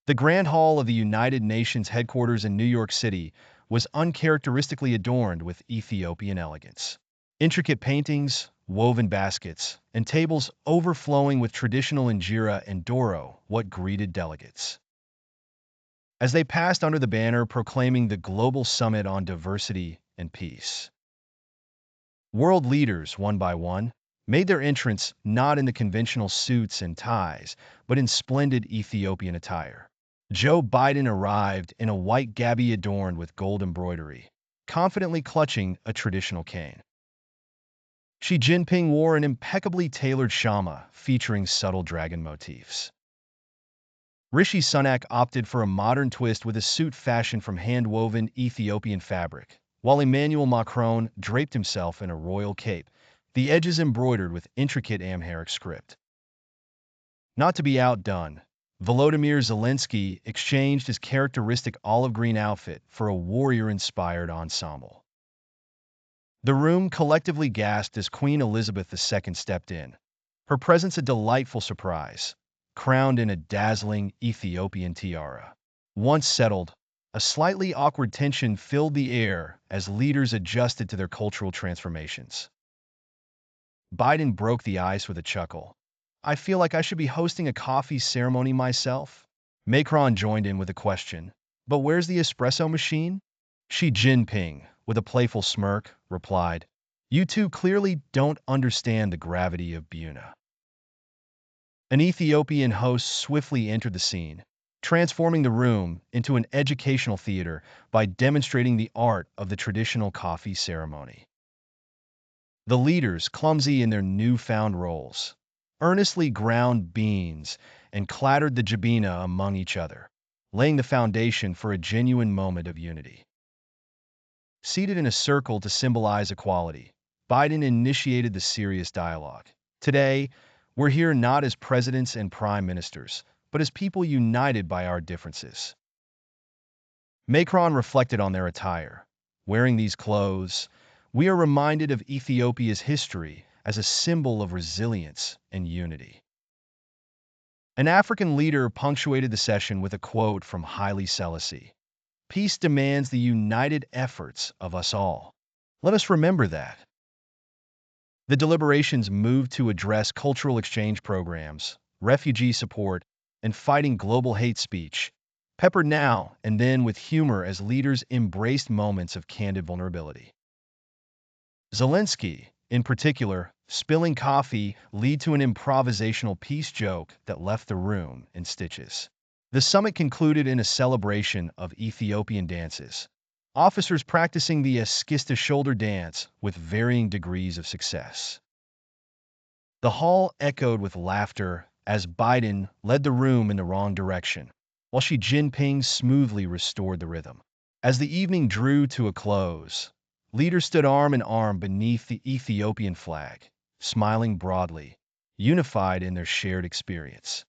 The Grand Hall of the United Nations headquarters in New York City was uncharacteristically adorned with Ethiopian elegance. Intricate paintings, woven baskets, and tables overflowing with traditional injera and doro what greeted delegates. As they passed under the banner proclaiming the Global Summit on Diversity and Peace. World leaders, one by one, made their entrance not in the conventional suits and ties, but in splendid Ethiopian attire. Joe Biden arrived in a white gabi adorned with gold embroidery, confidently clutching a traditional cane. Xi Jinping wore an impeccably tailored shama featuring subtle dragon motifs. Rishi Sunak opted for a modern twist with a suit fashioned from hand-woven Ethiopian fabric, while Emmanuel Macron draped himself in a royal cape, the edges embroidered with intricate Amharic script. Not to be outdone, Volodymyr Zelensky exchanged his characteristic olive green outfit for a warrior-inspired ensemble. The room collectively gasped as Queen Elizabeth II stepped in, her presence a delightful surprise, crowned in a dazzling Ethiopian tiara. Once settled, a slightly awkward tension filled the air as leaders adjusted to their cultural transformations. Biden broke the ice with a chuckle. "I feel like I should be hosting a coffee ceremony myself." Macron joined in with a question. "But where's the espresso machine?" Xi Jinping, with a playful smirk, replied, "You two clearly don't understand the gravity of Buna." An Ethiopian host swiftly entered the scene, transforming the room into an educational theater by demonstrating the art of the traditional coffee ceremony. The leaders, clumsy in their newfound roles, earnestly ground beans and clattered the jibina among each other, laying the foundation for a genuine moment of unity. Seated in a circle to symbolize equality, Biden initiated the serious dialogue. "Today, we're here not as presidents and prime ministers, but as people united by our differences." Macron reflected on their attire. "Wearing these clothes, we are reminded of Ethiopia's history as a symbol of resilience and unity." An African leader punctuated the session with a quote from Haile Selassie. "Peace demands the united efforts of us all. Let us remember that." The deliberations moved to address cultural exchange programs, refugee support, and fighting global hate speech, peppered now and then with humor as leaders embraced moments of candid vulnerability. Zelensky, in particular, spilling coffee led to an improvisational peace joke that left the room in stitches. The summit concluded in a celebration of Ethiopian dances, officers practicing the Eskista shoulder dance with varying degrees of success. The hall echoed with laughter as Biden led the room in the wrong direction, while Xi Jinping smoothly restored the rhythm. As the evening drew to a close, leaders stood arm in arm beneath the Ethiopian flag, smiling broadly, unified in their shared experience.